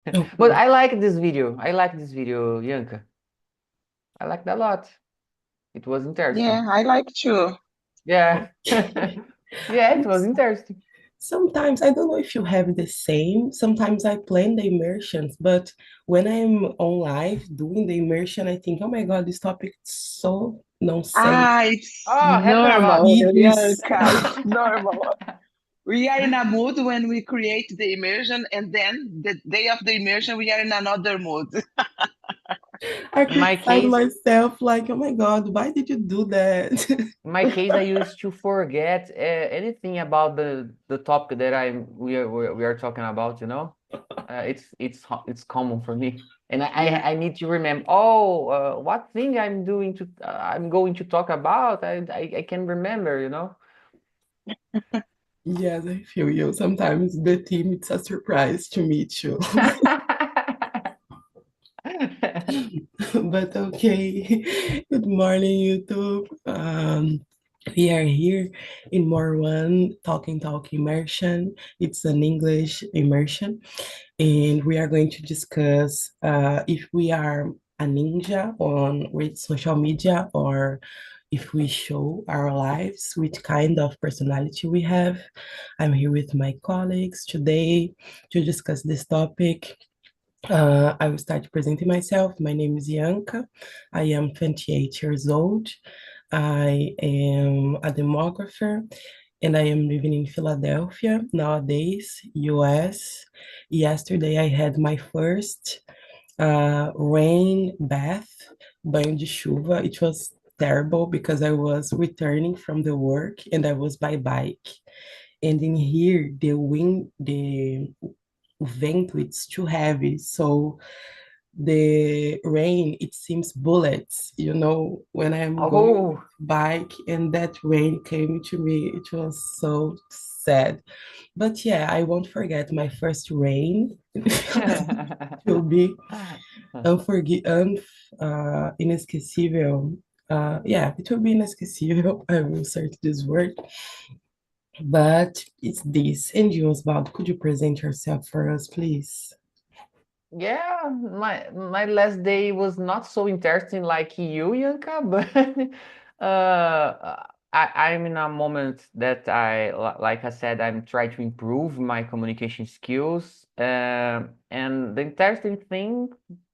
But Okay. I like this video. I like this video, Yanka. I like that a lot. It was Yeah, interesting. I like to. Yeah. Okay. Yeah, it was interesting. Sometimes I don't know if you have the same. Sometimes I plan the immersions, but when I'm on live doing the immersion, I think, oh my God, this topic is so nonsense. Oh, It's happened a lot. normal, Yes. Bianca. It's normal. We are in a mood when we create the immersion, and then the day of the immersion, we are in another mood. In I my criticize case, myself like, oh my God, why did you do that? I used to forget anything about the topic that we are talking about. It's common for me, and I need to remember. Oh, what thing I'm going to talk about? I can remember. Yes, I feel you. Sometimes the team, it's a surprise to meet you. But okay. Good morning, YouTube. We are here in more one Talking Talk immersion. It's an English immersion, and we are going to discuss if we are a ninja on with social media or if we show our lives, which kind of personality we have. I'm here with my colleagues today to discuss this topic. I will start presenting myself. My name is Yanka. I am 28 years old. I am a demographer and I am living in Philadelphia nowadays, US. Yesterday, I had my first rain bath, banho de chuva. It was terrible because I was returning from the work and I was by bike. And in here, the vento, it's too heavy. So the rain, it seems bullets, when I'm going Oh. bike and that rain came to me, it was so sad. But yeah, I won't forget my first rain. It will be inesquecível. Yeah, it will be inesquecível. I will search this word. But it's this. And you, Osvaldo, could you present yourself for us, please? Yeah, my last day was not so interesting like you, Yanka, but I'm in a moment that like I said, I'm trying to improve my communication skills. And the interesting thing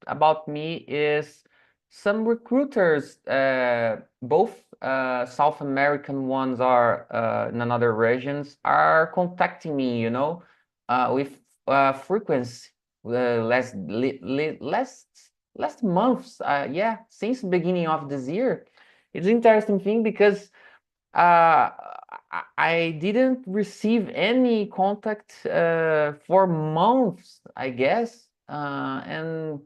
about me is some recruiters, both South American ones are in another regions, are contacting me, with frequency last months, yeah, since the beginning of this year. It's interesting thing because I didn't receive any contact for months, I guess. And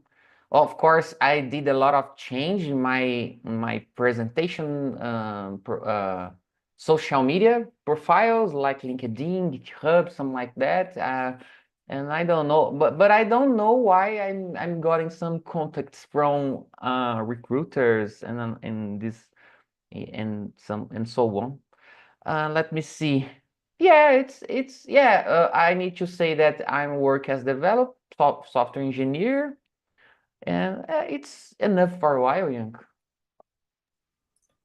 of course, I did a lot of change in my presentation, social media profiles like LinkedIn, GitHub, something like that. And I don't know, but I don't know why I'm getting some contacts from recruiters and this and so on. Let me see. Yeah, it's yeah. I need to say that I'm work as developer, software engineer, and it's enough for a while, Young.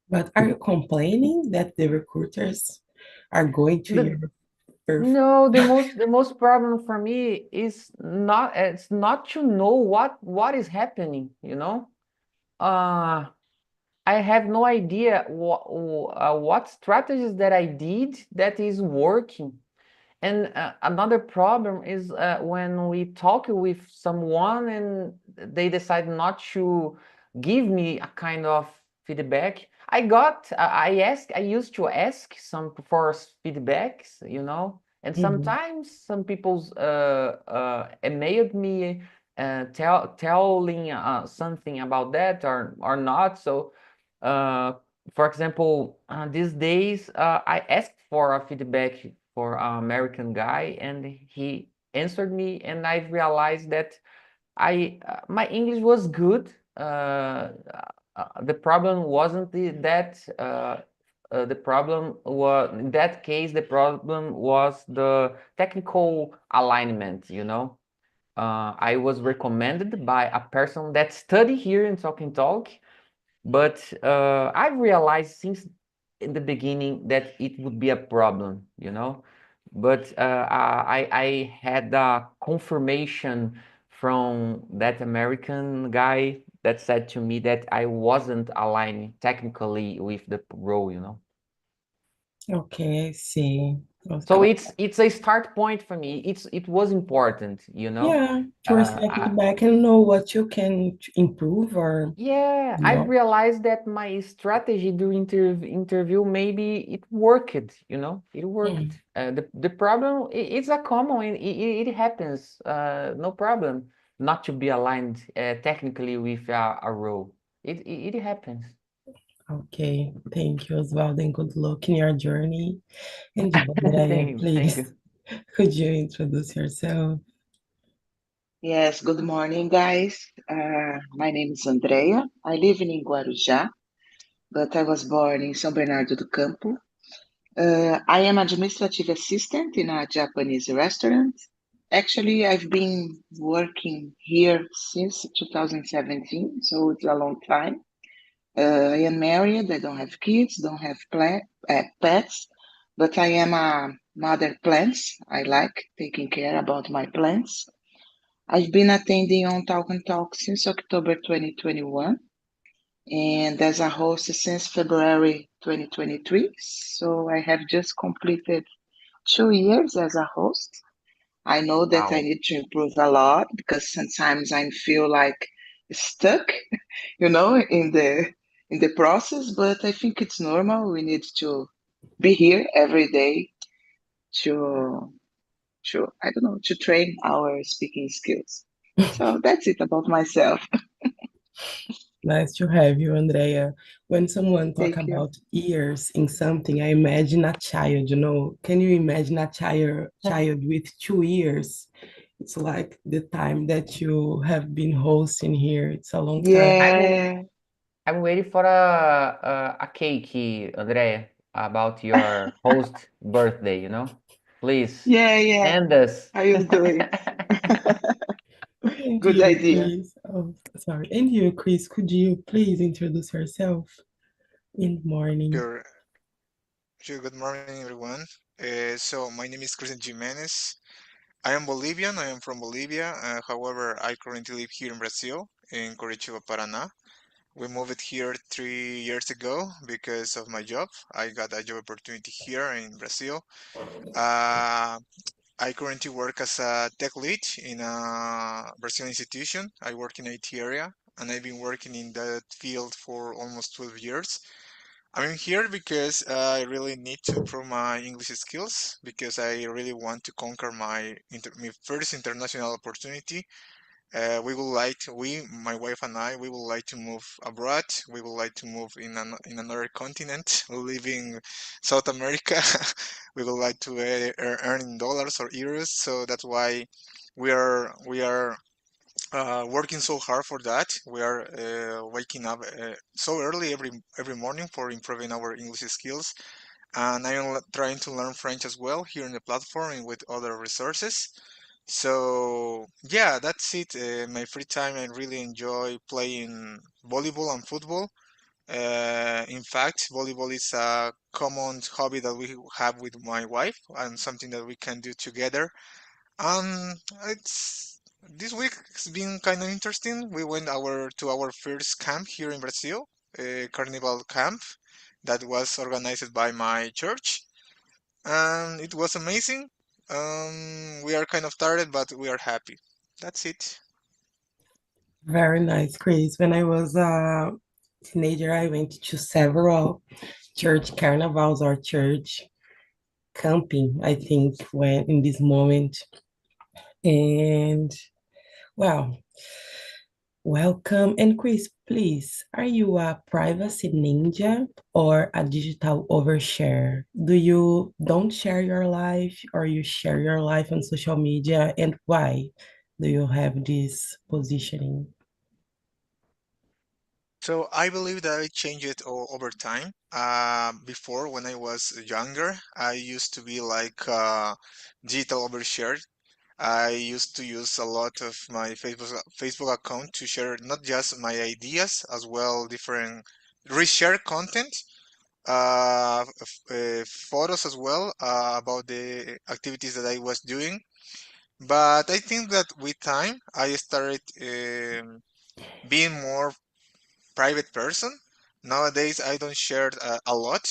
But are you complaining that the recruiters are going to The your perf? No, the most problem for me is not it's not to know what is happening. Uh I have no idea what strategies that I did that is working. And another problem is when we talk with someone and they decide not to give me a kind of feedback. I used to ask some for feedbacks, and Mhm. sometimes some people's emailed me telling something about that or not. So, uh, for example, these days I asked for a feedback for an American guy, and he answered me, and I realized that I my English was good. The problem wasn't the problem was in that case the problem was the technical alignment. I was recommended by a person that study here in Talk and Talk, but I realized since in the beginning that it would be a problem, you know. But I had a confirmation from that American guy that said to me that I wasn't aligned technically with the role, you know. Okay, I see. So it's a start point for me. It was important, you know. Yeah, to Uh, reflect I, back and know what you can improve or yeah, I not. realized that my strategy during interview maybe it worked, you know, it Mm, worked. The problem it's a common, it happens. No problem not to be aligned technically with a role. It happens. okay, thank you, Osvaldo, and good luck in your journey. And Andrea, Thank please, you. could you introduce yourself? Yes, good morning, guys. My name is Andrea. I live in Guarujá, but I was born in São Bernardo do Campo. I am administrative assistant in a Japanese restaurant. Actually, I've been working here since 2017, so it's a long time. I am married. I don't have kids, don't have pets, but I am a mother plants. I like taking care about my plants. I've been attending on Talk and Talk since October 2021 and as a host since February 2023. So I have just completed 2 years as a host. I know that I Wow. need to improve a lot because sometimes I feel like stuck, in the process, but I think it's normal. We need to be here every day to I don't know, to train our speaking skills. So that's it about myself. Nice to have you, Andrea. When someone talk Thank you. about years in something, I imagine a child, you know. Can you imagine a child with 2 years? It's like the time that you have been hosting here. It's a long time. I'm Yeah, I'm waiting for a cake, Andrea, about your host birthday, you know? Please yeah. send us. I will do it. And Good you, idea. Chris. Oh, sorry. And you, Chris, could you please introduce yourself in the morning? Sure, sure. Good morning, everyone. So my name is Christian Jimenez. I am Bolivian. I am from Bolivia. However, I currently live here in Brazil, in Curitiba, Paraná. We moved here 3 years ago because of my job. I got a job opportunity here in Brazil. Uh, I currently work as a tech lead in a Brazilian institution. I work in IT area, and I've been working in that field for almost 12 years. I'm here because I really need to improve my English skills because I really want to conquer my first international opportunity. My wife and I, we would like to move abroad. We would like to move in another continent, leaving South America. We would like to earn in dollars or euros. So that's why we are working so hard for that. We are waking up so early every morning for improving our English skills, and I am trying to learn French as well here in the platform and with other resources. So yeah, that's it. My free time, I really enjoy playing volleyball and football. In fact, volleyball is a common hobby that we have with my wife and something that we can do together. It's this week has been kind of interesting. We went our first camp here in Brazil, a carnival camp that was organized by my church, and it was amazing. We are kind of tired, but we are happy. That's it. Very nice, Chris. When I was a teenager, I went to several church carnivals or church camping, I think, when in this moment. And well, welcome. And Chris, please, are you a privacy ninja or a digital overshare? Do you don't share your life or you share your life on social media? And why do you have this positioning? So I believe that I changed it over time. Before, when I was younger, I used to be like digital overshare. I used to use a lot of my Facebook account to share not just my ideas, as well different reshare content, photos as well about the activities that I was doing. But I think that with time, I started being more private person. Nowadays, I don't share a lot.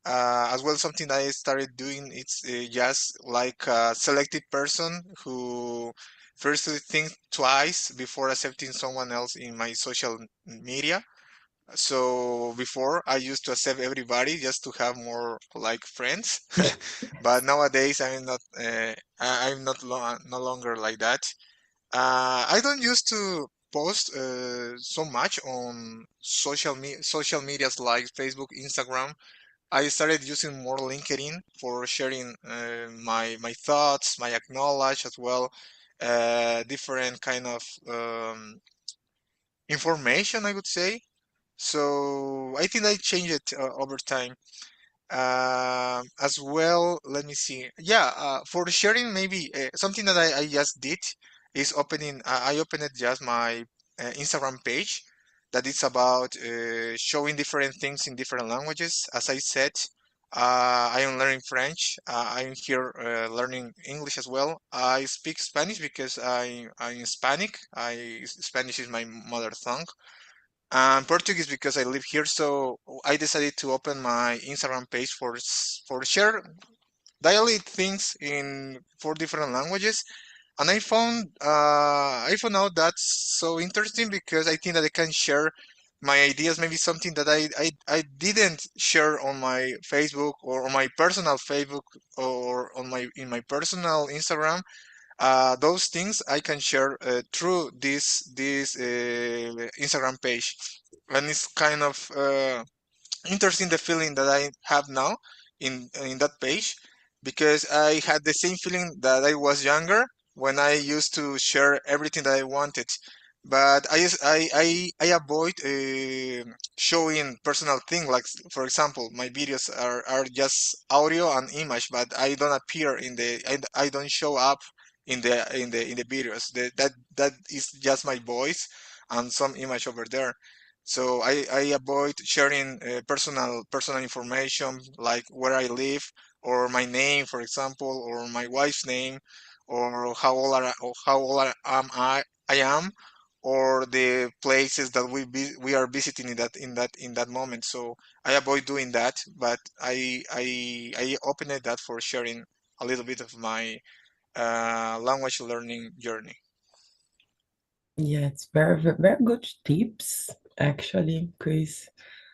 As well, something I started doing, it's just like a selected person who firstly think twice before accepting someone else in my social media. So before I used to accept everybody just to have more like friends, but nowadays I'm not no longer like that. I don't used to post so much on social medias like Facebook, Instagram. I started using more LinkedIn for sharing my thoughts, my acknowledge as well, different kind of information, I would say. So I think I changed it over time. As well, let me see. Yeah, for the sharing, maybe something that I just did is I opened just my Instagram page that is about showing different things in different languages. As I said, I am learning French. I'm here learning English as well. I speak Spanish because I'm Hispanic. Spanish is my mother tongue. Portuguese because I live here, so I decided to open my Instagram page for share daily things in 4 different languages, and I found out that's so interesting because I think that I can share my ideas, maybe something that I didn't share on my Facebook or on my personal Facebook or on my in my personal Instagram. Those things I can share through this Instagram page, and it's kind of interesting the feeling that I have now in that page because I had the same feeling that I was younger when I used to share everything that I wanted. But I avoid showing personal things like for example my videos are just audio and image, but I don't appear in I don't show up in the videos. That is just my voice and some image over there. So I avoid sharing personal information like where I live or my name, for example, or my wife's name, or how old I am, or the places that we are visiting in that moment. So I avoid doing that, but I opened that for sharing a little bit of my language learning journey. Yeah, it's very good tips, actually, Chris.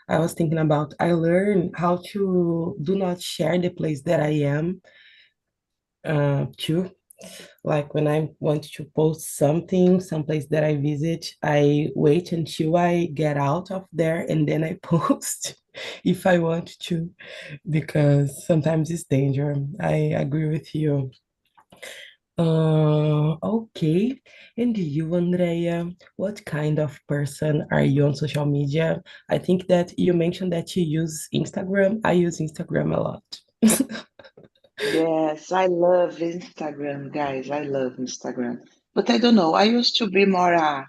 I was thinking about I learned how to do not share the place that I am too. Like when I want to post something, someplace that I visit, I wait until I get out of there and then I post if I want to, because sometimes it's danger. I agree with you. Okay. And you, Andrea, what kind of person are you on social media? I think that you mentioned that you use Instagram. I use Instagram a lot. Yes, I love Instagram, guys. I love Instagram. But I don't know. I used to be more a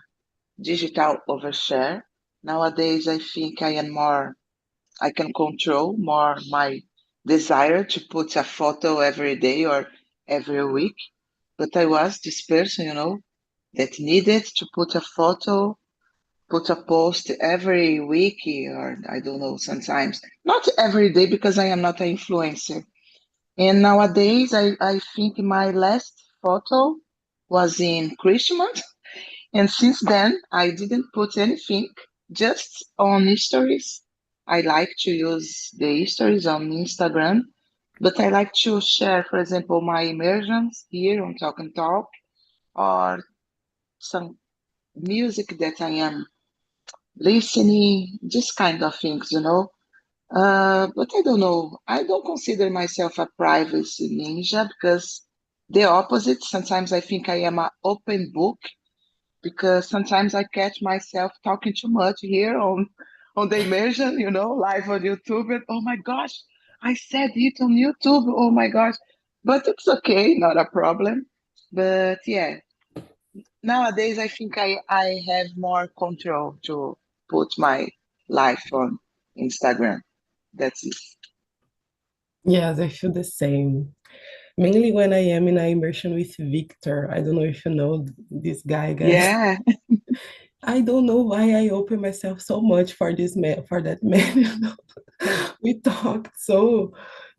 digital overshare. Nowadays, I think I can control more my desire to put a photo every day or every week. But I was this person, that needed to put a photo, put a post every week, or I don't know, sometimes not every day because I am not an influencer. And nowadays, I think my last photo was in Christmas. And since then, I didn't put anything, just on stories. I like to use the stories on Instagram, but I like to share, for example, my immersions here on Talk and Talk or some music that I am listening, this kind of things. But I don't know. I don't consider myself a privacy ninja because the opposite. Sometimes I think I am an open book because sometimes I catch myself talking too much here on the immersion, live on YouTube. And oh my gosh, I said it on YouTube. Oh my gosh, but it's okay, not a problem. But yeah, nowadays I think I have more control to put my life on Instagram. That's it. Yes, I feel the same. Mainly when I am in an immersion with Victor. I don't know if you know this guy, guys. Yeah. I don't know why I open myself so much for this man, for that man. We talked so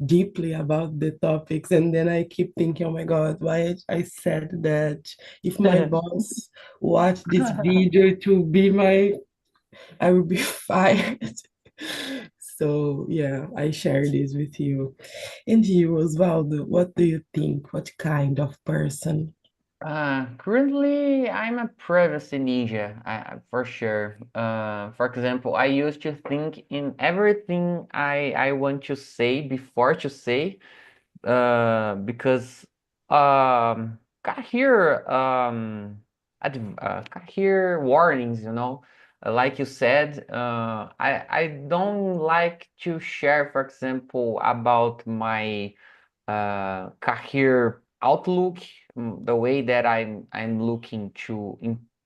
deeply about the topics, and then I keep thinking, oh my God, why I said that? If my boss watched this video, to be my, I will be fired. So yeah, I share this with you. And you, Osvaldo, what do you think? What kind of person? Currently, I'm a privacy ninja, for sure. For example, I used to think in everything I want to say before to say, because got here got here warnings, you know. Like you said, I don't like to share, for example, about my career outlook, the way that I'm looking to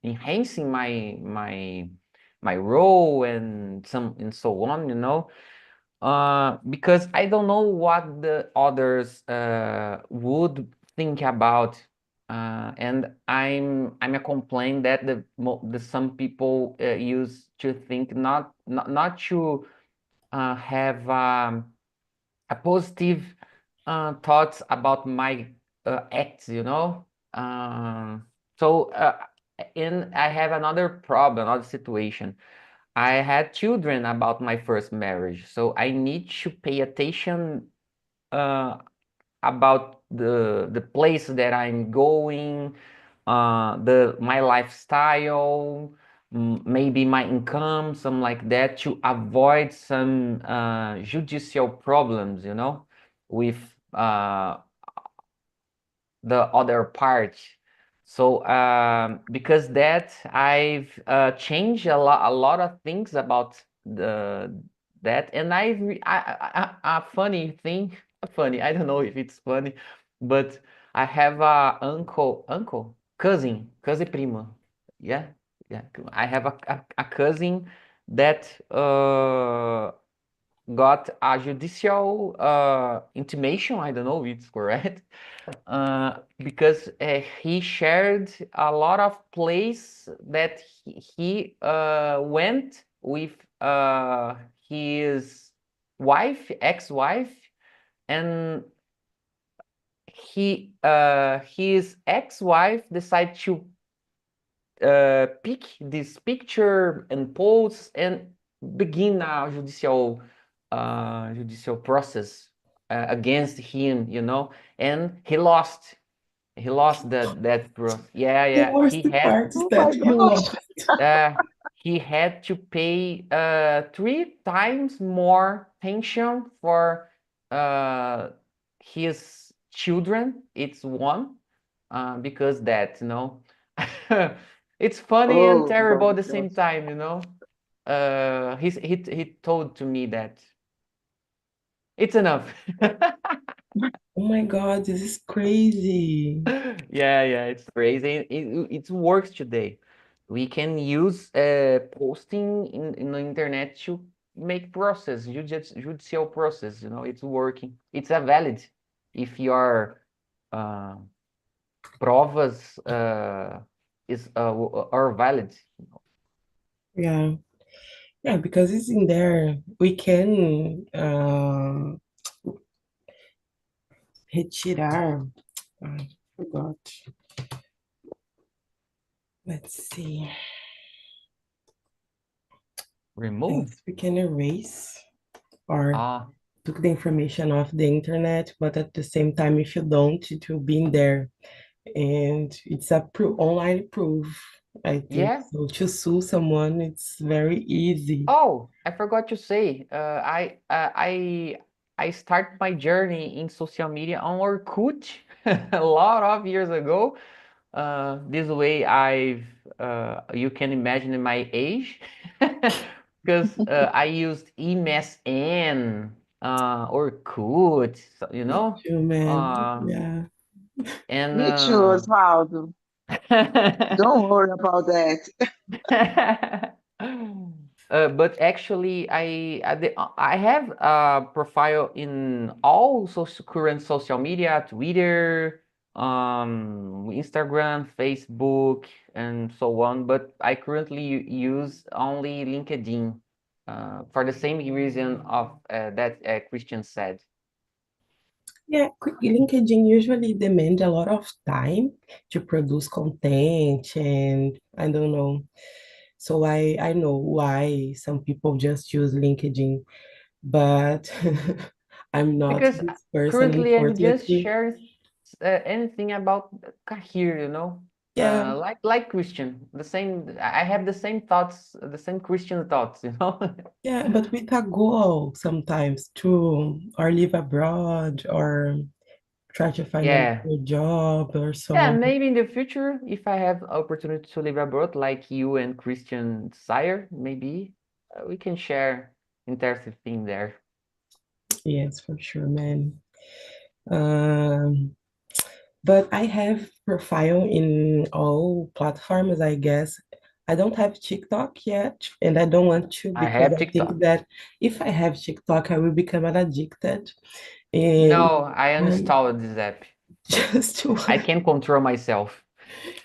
enhancing my role and so on, you know. Because I don't know what the others would think about, and I'm a complaint that the some people use to think not to have a positive thoughts about my acts, you know. So and I have another problem, another situation. I had children about my first marriage, so I need to pay attention uh, about the place that I'm going, the my lifestyle, maybe my income, something like that, to avoid some judicial problems, you know, with uh, the other part. So because that I've changed a lot of things about the that, and a funny thing, funny. I don't know if it's funny, but I have a cousin prima. Yeah, yeah. I have a cousin that got a judicial intimation. I don't know if it's correct, because he shared a lot of place that he went with his wife, ex-wife, and his ex-wife decided to pick this picture and post and begin a judicial process against him, you know, and he lost. He lost that process. Yeah, The yeah. worst part is Oh that my he gosh. lost. Uh, he had to pay 3 times more pension for uh his children. It's one, because that, you know, it's funny and Oh terrible my at the same gosh. time, you know. He told to me that it's enough. Oh my God, this is crazy. Yeah, yeah, it's crazy. It works today. We can use posting in the internet to make process, judicial process, you know, it's working. It's a valid if your uh, provas are valid. Yeah, yeah, because it's in there. We can retirar. I forgot. Let's see. Remove? Yes, we can erase or Ah, took the information off the internet, but at the same time, if you don't, it will be in there. And it's a online proof, I think. yeah. So to sue someone, it's very easy. Oh, I forgot to say, I start my journey in social media on Orkut a lot of years ago. This way, you can imagine my age, because I used Imersão, Orkut, so, you Me know. too, man. Uh, Yeah. And Me too, Osvaldo. Don't worry about that. But actually, I have a profile in all current social media, Twitter, Instagram, Facebook, and so on. But I currently use only LinkedIn for the same reason of that Christian said. Yeah, LinkedIn usually demand a lot of time to produce content, and I don't know. So I know why some people just use LinkedIn, but I'm not Because this person, currently I'm just unfortunately. sharing anything about career, you know, Yeah, like Christian. The same. I have the same thoughts, the same Christian thoughts, you know. yeah, but with a goal sometimes to or live abroad or try to find Yeah, another job or yeah. so. Maybe in the future, if I have opportunity to live abroad, like you and Christian Sire, maybe we can share interesting thing there. Yes, for sure, man. Um, but I have profile in all platforms, I guess. I don't have TikTok yet, and I don't want to I because have I think TikTok. that if I have TikTok, I will become an addicted. And No, I um, uninstalled this app. just to I can control myself.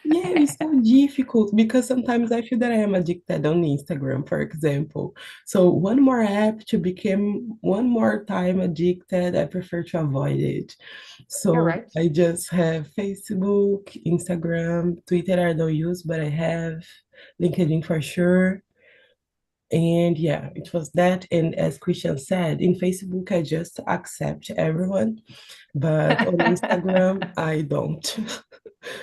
yeah, it's so difficult because sometimes I feel that I am addicted on Instagram, for example. So one more app to become one more time addicted, I prefer to avoid it. You're So right. I just have Facebook, Instagram, Twitter I don't use, but I have LinkedIn for sure. And yeah, it was that. And as Christian said, in Facebook, I just accept everyone, but on Instagram, I don't.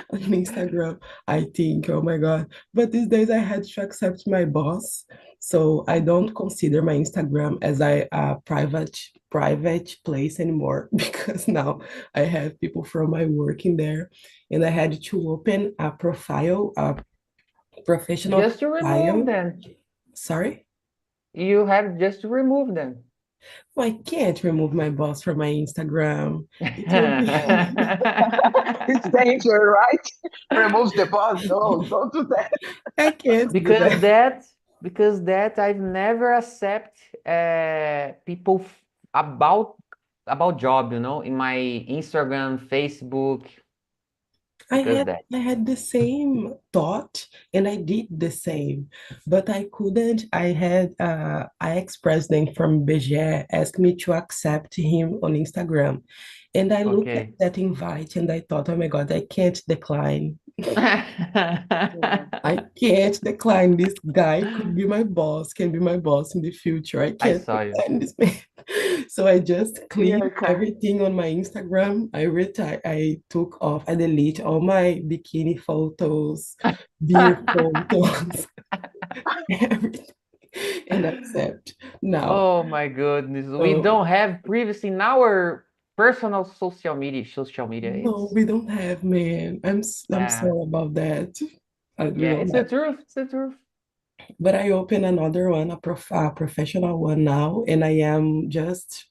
On Instagram, I think, oh my God. But these days I had to accept my boss. So I don't consider my Instagram as a private place anymore because now I have people from my work in there. And I had to open a profile, a professional Just to remove profile. them. Sorry? You have just to remove them. Well, I can't remove my boss from my Instagram. It will be It's danger, right? Remove the boss. No, don't do that. I can't do because that. that because that I've never accept people about job, you know, in my Instagram, Facebook, I because had that. I had the same thought and I did the same, but I couldn't. I ex-president from BGE asked me to accept him on Instagram. And I looked at Okay. that invite and I thought, oh my God, I can't decline. Yeah. I can't decline. This guy could be my boss, can be my boss in the future. I I can't saw you. decline this man. So I just Yeah, cleaned okay. everything on my Instagram. I took off, I delete all my bikini photos, beer photos, everything, and accept now. Oh my goodness. We So don't have privacy in our personal social media. Social media. no, we don't have, man. I'm Uh, sorry about that. We yeah, don't it's the have. truth. It's the truth. But I open another one, a professional one now, and I am just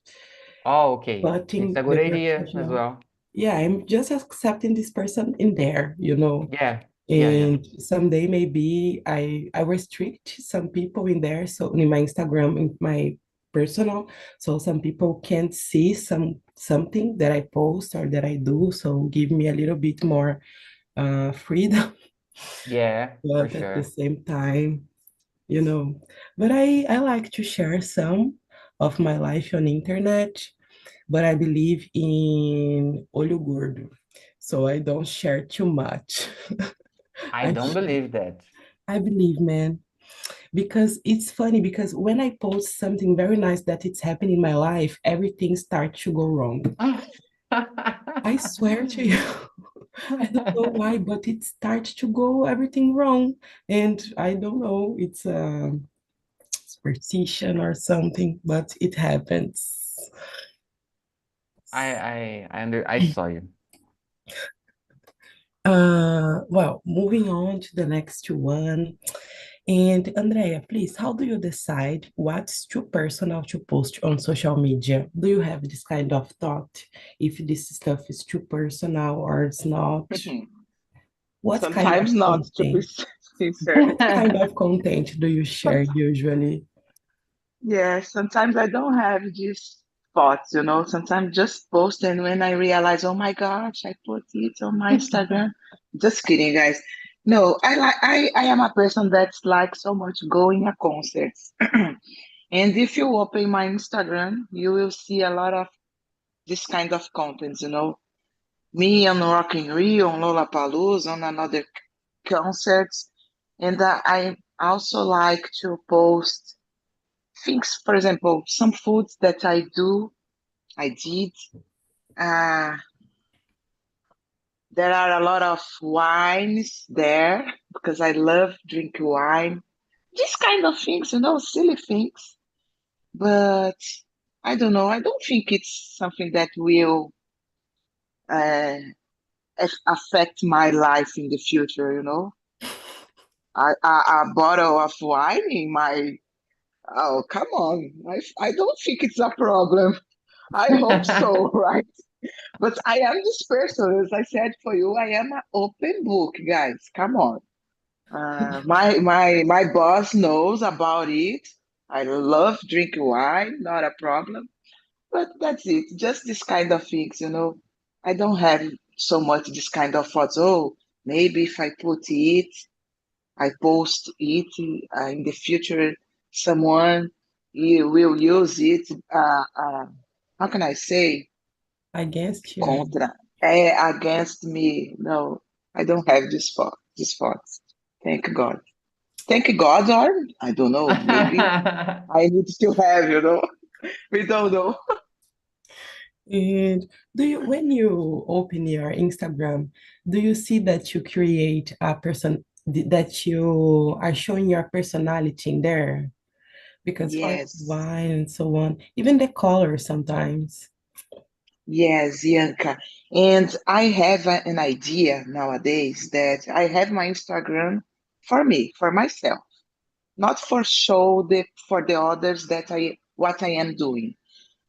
Oh, okay. It's putting a good the idea as professional. well. Yeah, I'm just accepting this person in there, you know. Yeah. Yeah, yeah. And someday maybe I restrict some people in there, so in my Instagram, in my personal, so some people can't see something that I post or that I do. So give me a little bit more freedom, Yeah, for but at the sure. same time, you know. But I like to share some of my life on internet, but I believe in olho gordo, so I don't share too much. I I don't believe that. I believe, man, because it's funny because when I post something very nice that it's happening in my life, everything starts to go wrong. I swear to you. I don't know why, but it starts to go everything wrong. And I don't know, it's a superstition or something, but it happens. I saw you. Well, moving on to the next one. And Andrea, please, how do you decide what's too personal to post on social media? Do you have this kind of thought if this stuff is too personal or it's not? What kind of Sometimes not, to be content? sincere. What kind of content do you share usually? Yeah, sometimes I don't have these thoughts, Sometimes just post, and when I realize, oh my gosh, I put it on my Instagram. Just kidding, guys. No, I am a person that's like so much going to concerts. And if you open my Instagram, you will see a lot of this kind of content. Me on Rock in Rio, on Lollapalooza, on another concerts. And I also like to post things, for example, some foods that I did. Uh, there are a lot of wines there because I love drink wine. These kind of things, silly things. But I don't know. I don't think it's something that will uh, affect my life in the future. A bottle of wine in my. Oh, come on. I don't think it's a problem. I hope so, right? But I am this person, as I said for you, I am an open book, guys. Come on. My boss knows about it. I love drinking wine, not a problem. But that's it. Just this kind of things. I don't have so much this kind of thoughts. Oh, maybe if I put it, I post it in the future, someone will use it. How can I say? Against you. Contra, against me. No, I don't have this thoughts. Thank God. Thank God, or I don't know. Maybe I need to have. We don't know. And when you open your Instagram, do you see that you create a person that you are showing your personality in there? Because for Yes, wine and so on, even the color sometimes. yes, Bianca. And I have an idea nowadays that I have my Instagram for me, for myself, not for show for the others that I what I am doing.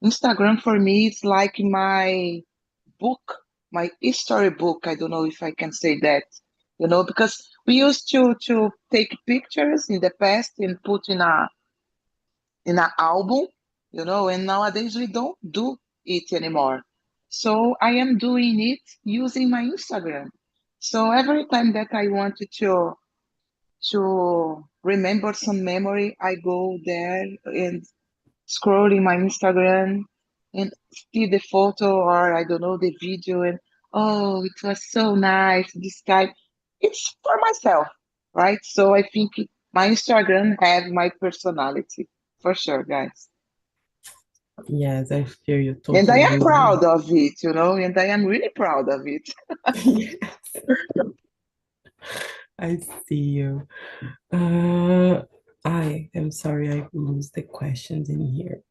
Instagram for me is like my book, my history book. I don't know if I can say that, because we used to take pictures in the past and put in an album, and nowadays we don't do it anymore. So I am doing it using my Instagram. So every time that I wanted to remember some memory, I go there and scrolling my Instagram and see the photo or I don't know the video and oh, it was so nice this time. It's for myself, right? So I think my Instagram have my personality for sure, guys. Yes, I feel you And I am totally. proud of it, and I am really proud of it. Yes, I see you. Uh, I am sorry, I lose the questions in here.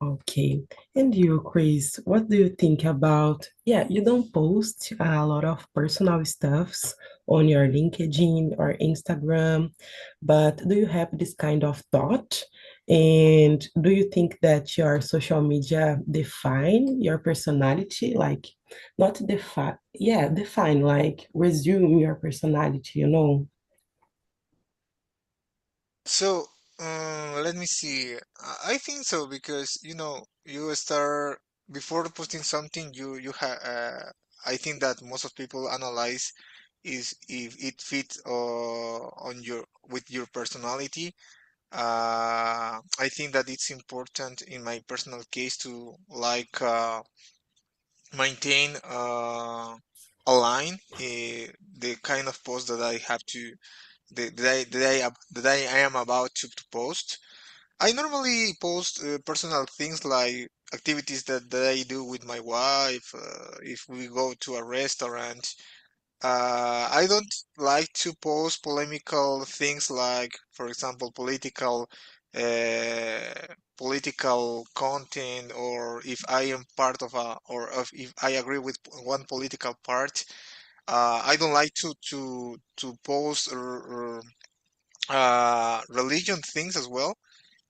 Okay. And you, Chris, what do you think about, yeah, you don't post a lot of personal stuffs on your LinkedIn or Instagram, but do you have this kind of thought? And do you think that your social media define your personality? Like not define, yeah, define, like resume your personality, you know? So, let me see. I think so because you start before posting something. I think that most of people analyze is if it fits on your with your personality. I think that it's important in my personal case to like maintain a line, the kind of post that I have to that I am about to post. I normally post personal things like activities that I do with my wife. If we go to a restaurant, I don't like to post polemical things like, for example, political content, or if I am part of if I agree with one political part. I don't like to post religion things as well,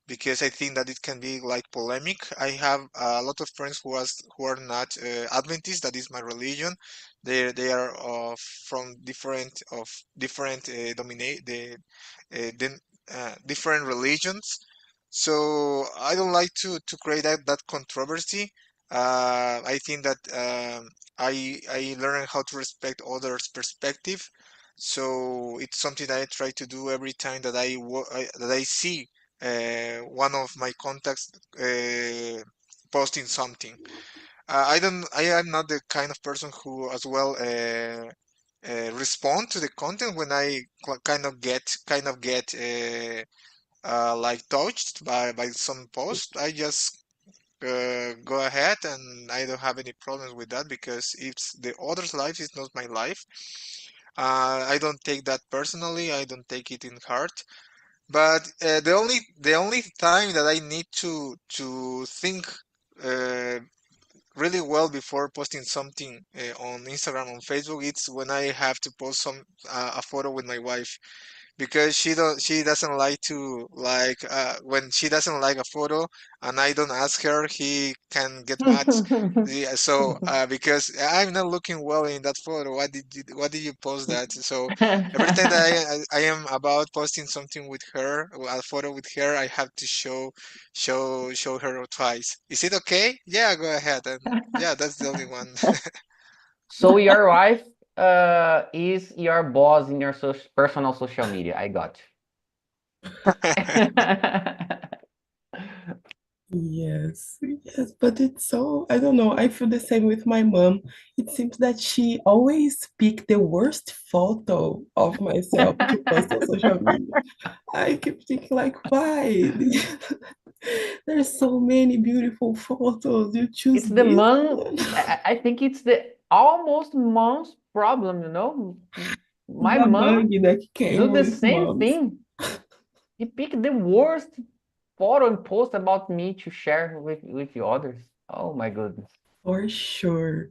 because I think that it can be like polemic. I have a lot of friends who are not Adventists. That is my religion. They are from different different religions. So I don't like to create that controversy. I think that I learn how to respect others' perspective. So it's something that I try to do every time that that I see one of my contacts posting something. I don't. I am not the kind of person who, as well, respond to the content when I kind of get like touched by some post. I just go ahead, and I don't have any problems with that because it's the other's life, it's not my life. I don't take that personally. I don't take it in heart. But the only time that I need to think uh, really well before posting something on Instagram, on Facebook, it's when I have to post a photo with my wife, because she doesn't like to like when she doesn't like a photo and I don't ask her, he can get mad. Yeah, so because I'm not looking well in that photo, why did you post that? So every time that I am about posting something with her, a photo with her, I have to show her twice. Is it okay? Yeah, go ahead. And yeah, that's the only one. So your wife is your boss in your personal social media. I got you. Yes, yes, but it's so, I don't know, I feel the same with my mom. It seems that she always pick the worst photo of myself to post on social media. I keep thinking like, why? There's so many beautiful photos. You choose It's the this mom. one. I think it's the almost mom's problem, you know. My The mom bug that do came the with same moms. thing. He picked the worst photo and post about me to share with the others. Oh my goodness. For sure.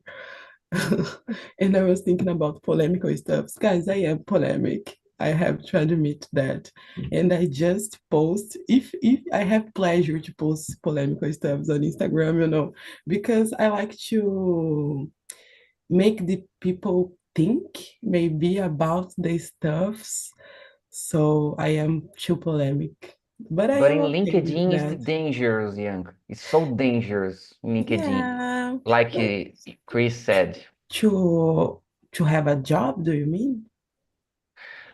And I was thinking about polemical stuff. Guys, I am polemic. I have to admit that. And I just post if I have pleasure to post polemical stuffs on Instagram, because I like to make the people think maybe about the stuffs. So I am too polemic. But I But am in okay with LinkedIn, it's that. dangerous, Young. It's so dangerous in LinkedIn. Yeah, Like like Chris said. to have a job, do you mean?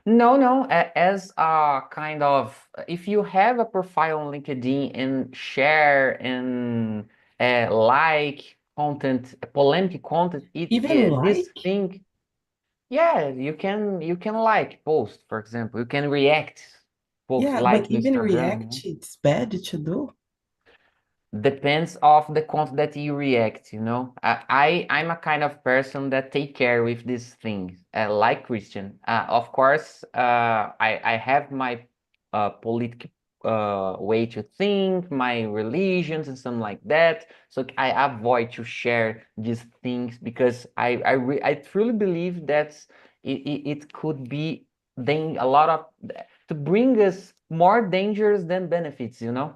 No, no, as a kind of, if you have a profile on LinkedIn and share and like content, polemic content, Even this like? thing, yeah, you can like post, for example, you can react post Yeah, but like even Instagram. react, it's bad to do. Depends of the content that you react, you know. I'm a kind of person that take care with these things, like Christian. Of course, I have my political way to think, my religions and something like that. So I avoid to share these things because I truly believe that it could be a lot of to bring us more dangers than benefits, you know.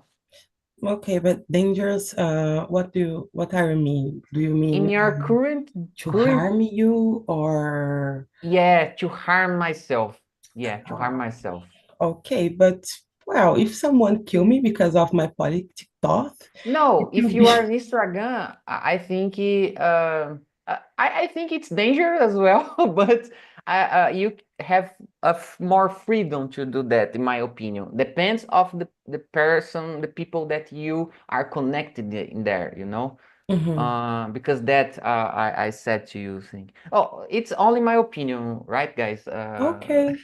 Okay, but dangerous, what are you mean? Do you In mean your current to current harm you or yeah, to harm myself. Yeah, to harm uh, myself. okay, but well, if someone kill me because of my politic thought, it No, will if you be are an Instagram, I think I think it's dangerous as well, but you have more freedom to do that, in my opinion. Depends of the person, the people that you are connected in there, you know. Mhm. Because that I said to you, think. Oh, it's only my opinion, right, guys? Okay.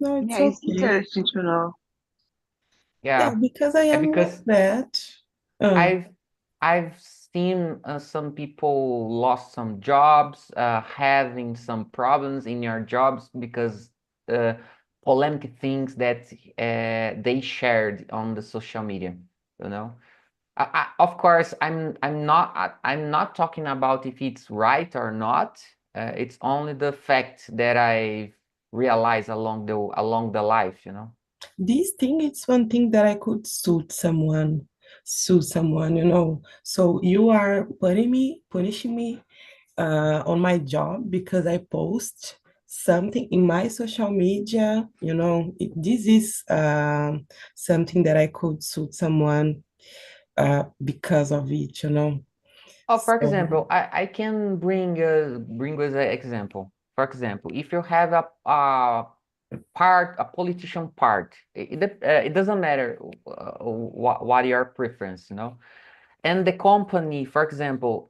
No, it's Yeah, it's okay. interesting to know. Yeah, Yeah, because I am like because that. Uh, I've I've seen some people lost some jobs, having some problems in your jobs because uh, polemic things that they shared on the social media, you know. Of course, I'm not talking about if it's right or not. It's only the fact that I realize along the life, This thing, it's one thing that I could sue someone, you know. So you are punishing me on my job because I post something in my social media, you know. This is something that I could sue someone because of it, you know. Oh, for So, example, I can bring as an example. For example, if you have a politician part, it doesn't matter what your preference, and the company, for example,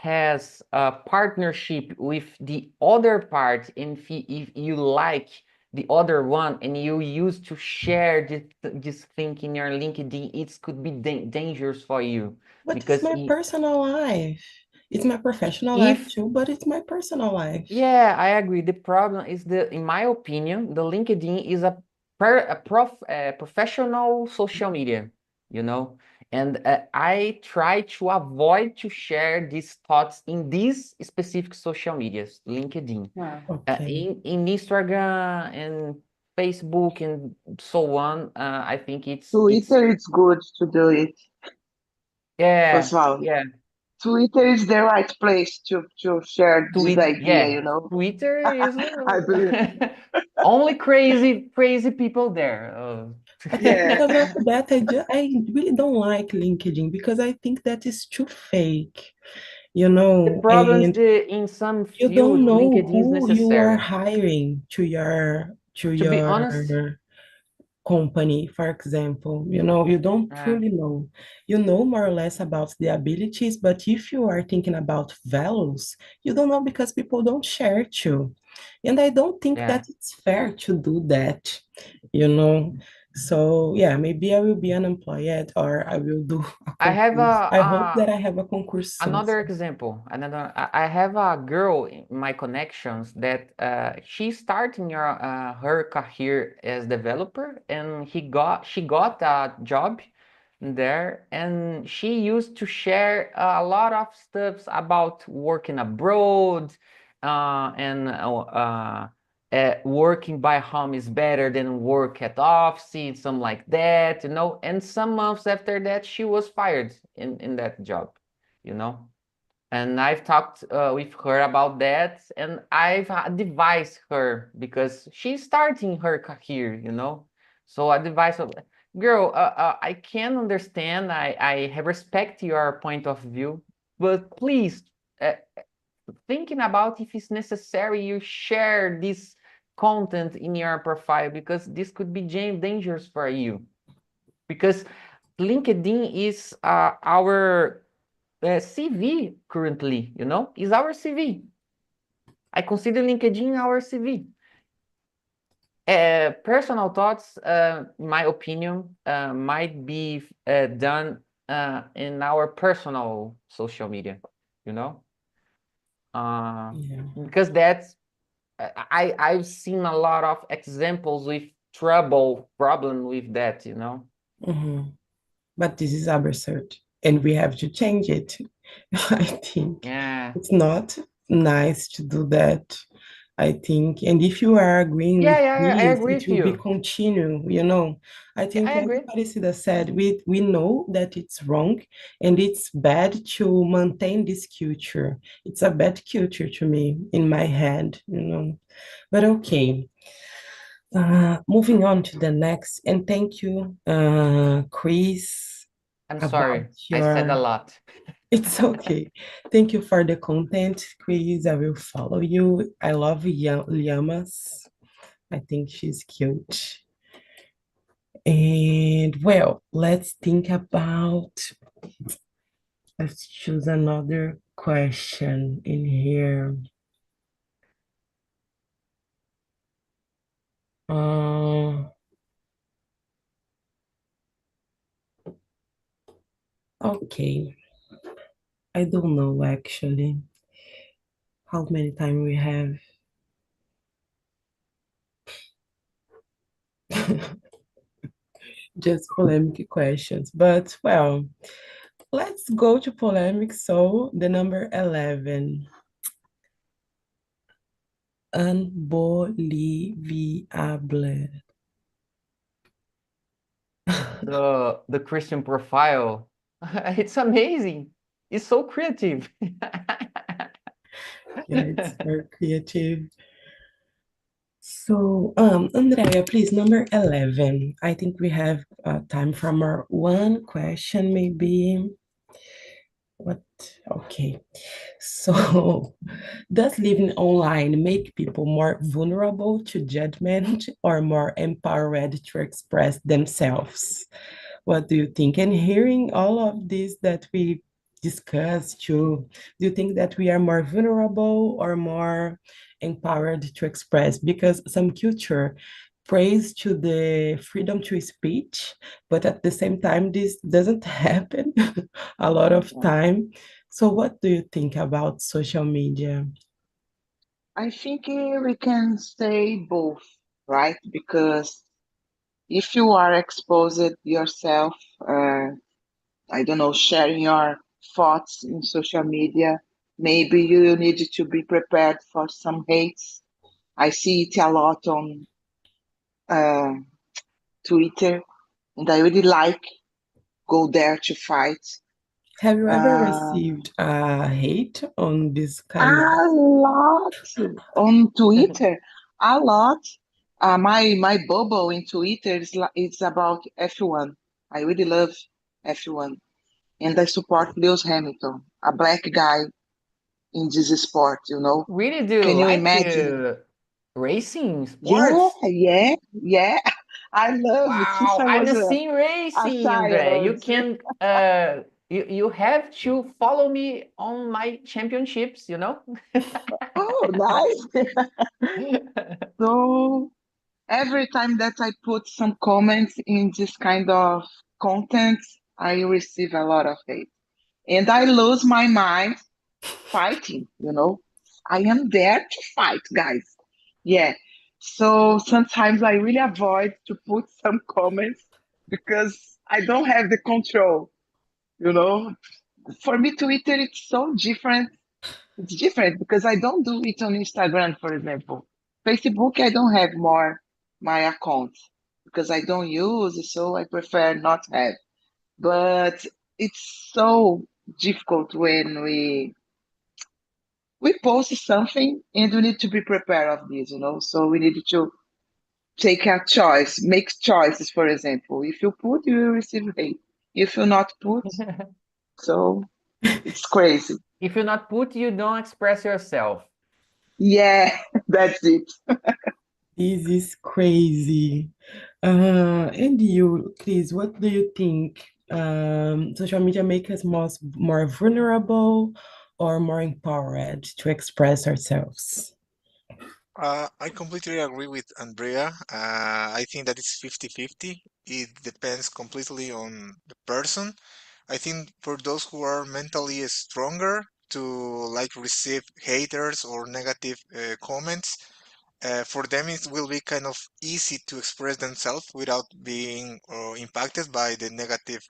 has a partnership with the other part, and if you like the other one and you used to share this thing in your LinkedIn, it could be dangerous for you but it's because my personal life. It's my professional life if too, but it's my personal life. yeah, I agree. The problem is in my opinion, the LinkedIn is a professional social media, and I try to avoid to share these thoughts in these specific social medias, LinkedIn, Okay. in Instagram and Facebook and so on. I think it's Twitter, it's good to do it, yeah, pessoal. yeah. Twitter is the right place to share this idea, Yeah, you know. Twitter is I believe. only crazy people there. But Yeah. because of that, I really don't like LinkedIn because I think that is too fake, you The know, problem is and the in some you don't field, know LinkedIn is who you are necessary. hiring to To be honest, your company, for example. You know, you don't uh, truly know. You know more or less about the abilities, but if you are thinking about values, you don't know because people don't share it you. And I don't think yeah. that it's fair to do that, you know. So yeah, maybe I will be unemployed or I will do a I have concurse. I hope that I have a concurse soon. another example. I have a girl in my connections that she's starting her career as developer, and she got a job there, and she used to share a lot of stuff about working abroad, and working by home is better than work at office, something like that, And some months after that, she was fired in that job, you know. And I've talked with her about that, and I've advised her because she's starting her career, So I advise her, girl, I can understand, I have respect your point of view, but please, uh, thinking about if it's necessary you share this content in your profile because this could be dangerous for you. Because LinkedIn is our CV currently, is our CV. I consider LinkedIn our CV. Personal thoughts, in my opinion, might be done in our personal social media, you know? Yeah. Because I've seen a lot of examples with problem with that. Mhm. But this is absurd, and we have to change it. I think Yeah. it's not nice to do that. I think, and if you are agreeing with Yeah, I this, agree it with will be you. continue, you know. I Yeah, I think, like agree. Aparecida said, we know that it's wrong and it's bad to maintain this culture. It's a bad culture to me in my head, you know. But okay, moving on to the next, and thank you, Chris, I'm about sorry. I said a your. lot. It's okay. Thank you for the content, Chris. I will follow you. I love llamas. I think she's cute. And well, let's think about, let's choose another question in here. Uh, okay. I don't know actually how many time we have. Just polemic questions. But well, let's go to polemic. So the number 11. Unbelievable. The Christian profile. It's amazing. It's so creative. Yeah, it's very creative. So, Andrea, please, number 11. I think we have time for more one question, maybe. What? Okay. So, does living online make people more vulnerable to judgment or more empowered to express themselves? What do you think? And hearing all of this that we discussed, do you think that we are more vulnerable or more empowered to express? Because some culture praise to the freedom to speech, but at the same time, this doesn't happen a lot of time. So, what do you think about social media? I think we can say both, right? Because if you are exposed yourself, I don't know, sharing your thoughts in social media, maybe you need to be prepared for some hates. I see it a lot on uh, Twitter, and I really like go there to fight. Have you ever Uh, received hate on this kind of? a lot on Twitter, a lot. My bubble in Twitter is about F1. I really love F1, and I support Lewis Hamilton, a black guy in this sport. You know, Really, do you can you like imagine? racing Yeah, sports? yeah, yeah. I love it since Wow, I I'm was the same a racing, Andre. You child. can you have to follow me on my championships, you know? Oh, nice. So every time that I put some comments in this kind of content, I receive a lot of hate. And I lose my mind fighting, you know. I am there to fight, guys. Yeah. So sometimes I really avoid to put some comments because I don't have the control, you know. For me, Twitter it's so different. It's different because I don't do it on Instagram, for example. Facebook, I don't have more my account because I don't use, so I prefer not have. But it's so difficult when we post something and we need to be prepared of this, you know. So we need to take a choice, make choices. For example, if you put, you will receive hate. If you not put, so it's crazy. If you not put, you don't express yourself. Yeah, that's it. This is crazy. And you, Chris, what do you think? Social media make us more vulnerable or more empowered to express ourselves? I completely agree with Andrea. I think that it's 50-50. It depends completely on the person. I think for those who are mentally stronger to like receive haters or negative comments, for them it will be kind of easy to express themselves without being impacted by the negative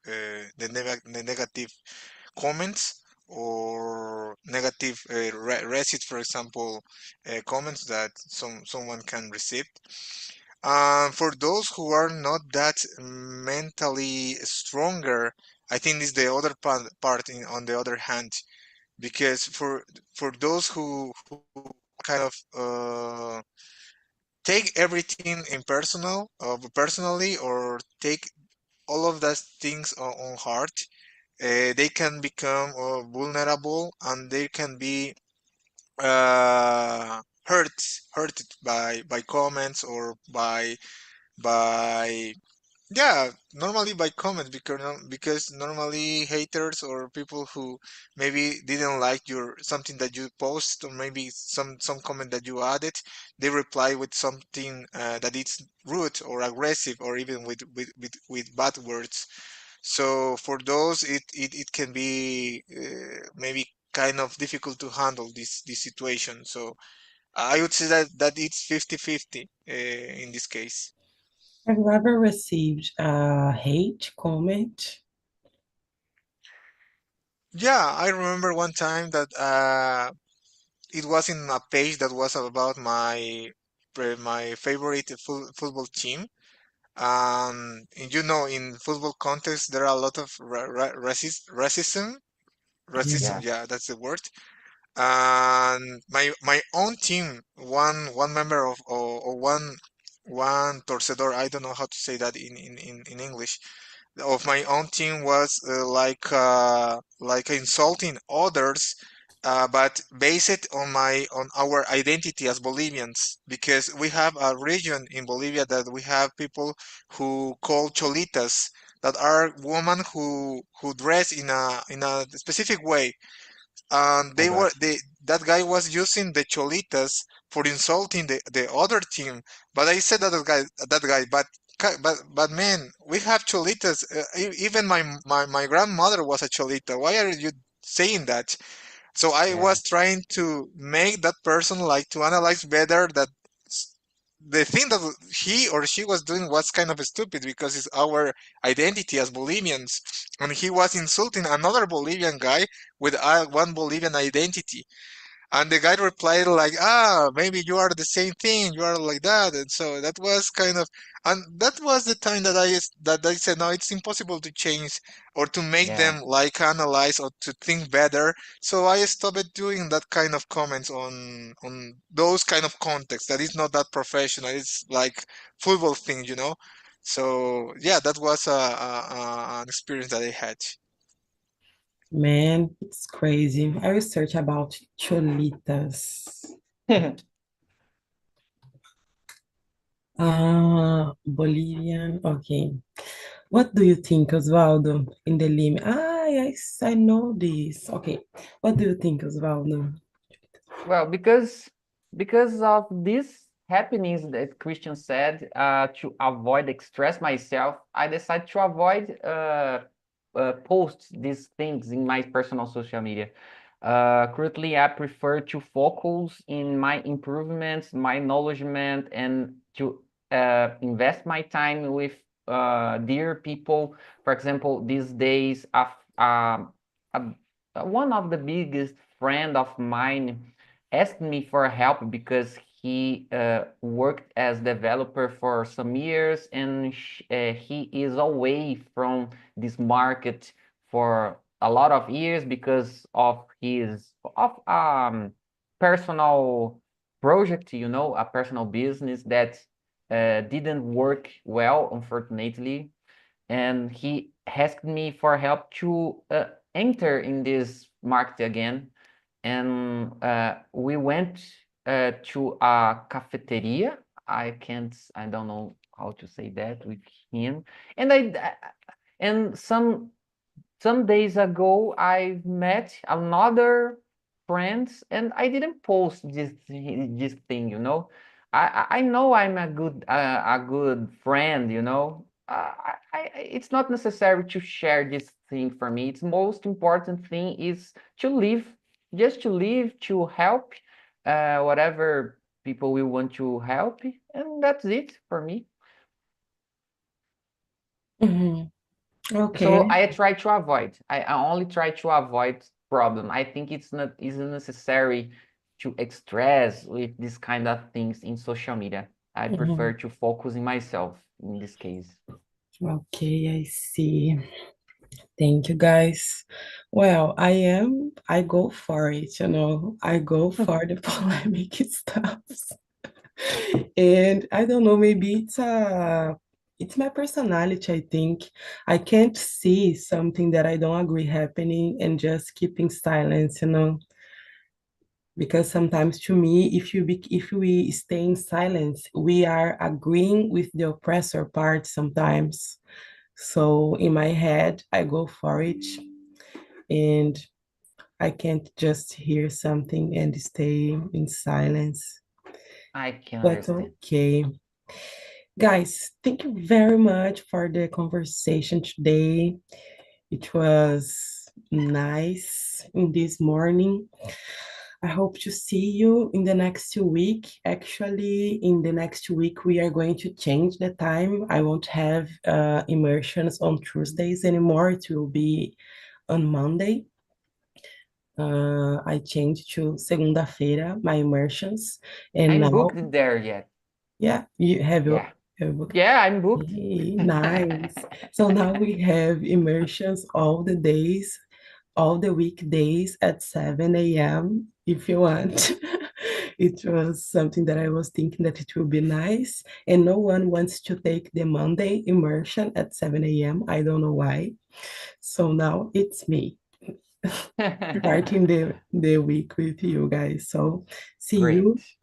comments or negative receipt, for example, comments that someone can receive. For those who are not that mentally stronger, I think is the other part on the other hand, because for those who kind of take everything impersonal, personally, or take all of those things on heart, they can become vulnerable and they can be hurt hurted by comments or by yeah, normally by comments, because because normally haters or people who maybe didn't like your something that you post, or maybe some comment that you added, they reply with something that it's rude or aggressive, or even with bad words. So for those, it can be maybe kind of difficult to handle this situation. So I would say that it's 50-50 in this case. Have you ever received a hate comment? Yeah, I remember one time that it was in a page that was about my favorite football team. And in football context, there are a lot of racism. Yeah. Racism, Yeah. yeah, that's the word. And my own team, one member of or one torcedor, I don't know how to say that in English, of my own team was like insulting others, but based on our identity as Bolivians, because we have a region in Bolivia that we have people who call cholitas, that are women who dress in a specific way, and I got you. that guy was using the cholitas for insulting the other team. But I said that guy, but man, we have cholitas. Even my grandmother was a cholita. Why are you saying that? So I Yeah. was trying to make that person, like, to analyze better that s- the thing that he or she was doing was kind of stupid, because it's our identity as Bolivians, and he was insulting another Bolivian guy with one Bolivian identity. And the guy replied like, maybe you are the same thing, you are like that. And so that was kind of, and that was the time that I said, no, it's impossible to change or to make Yeah. them like analyze or to think better. So I stopped doing that kind of comments on those kind of contexts. That is not that professional. It's like football thing. So yeah, that was an experience that I had. Man, it's crazy. I research about cholitas. Bolivian. Okay. What do you think, Osvaldo, in the limit? Yes, I know this. Okay. What do you think, Osvaldo? Well, because of these happenings that Christian said, to avoid express myself, I decided to avoid post these things in my personal social media. Currently, I prefer to focus in my improvements, my acknowledgement, and to invest my time with dear people. For example, these days, a, one of the biggest friend of mine asked me for help because he worked as developer for some years, and he is away from this market for a lot of years because of his of personal project, a personal business that didn't work well, unfortunately. And he asked me for help to enter in this market again. And we went to a cafeteria. I don't know how to say that with him. And and some days ago, I met another friends, and I didn't post this thing. I know I'm a good friend. It's not necessary to share this thing for me. It's most important thing is to live, just to live, to help, whatever people will want to help, and that's it for me. Mhm. So Okay. I try to avoid. I only try to avoid problem. I think it's not isn't necessary to express with this kind of things in social media. I prefer Mhm. to focus in myself in this case. Okay, I see. Thank you, guys. Well, I go for it. I go for the polemic stuff. And I don't know, maybe it's my personality, I think. I can't see something that I don't agree happening and just keeping silence. Because sometimes to me, if we stay in silence, we are agreeing with the oppressor part sometimes. So in my head, I go for it, and I can't just hear something and stay in silence. I can But understand. okay. Guys, thank you very much for the conversation today. It was nice in this morning. I hope to see you in the next week. Actually, in the next week, we are going to change the time. I won't have immersions on Tuesdays anymore. It will be on Monday. I changed to segunda-feira, my immersions, and I'm now, booked there yet. yeah, you have Yeah. booked. Yeah, I'm booked. Hey, nice. So now we have immersions all the days, all the weekdays at 7 a.m. if you want. It was something that I was thinking that it would be nice, and no one wants to take the Monday immersion at 7 a.m. I don't know why. So now it's me starting the week with you guys. So see you Great.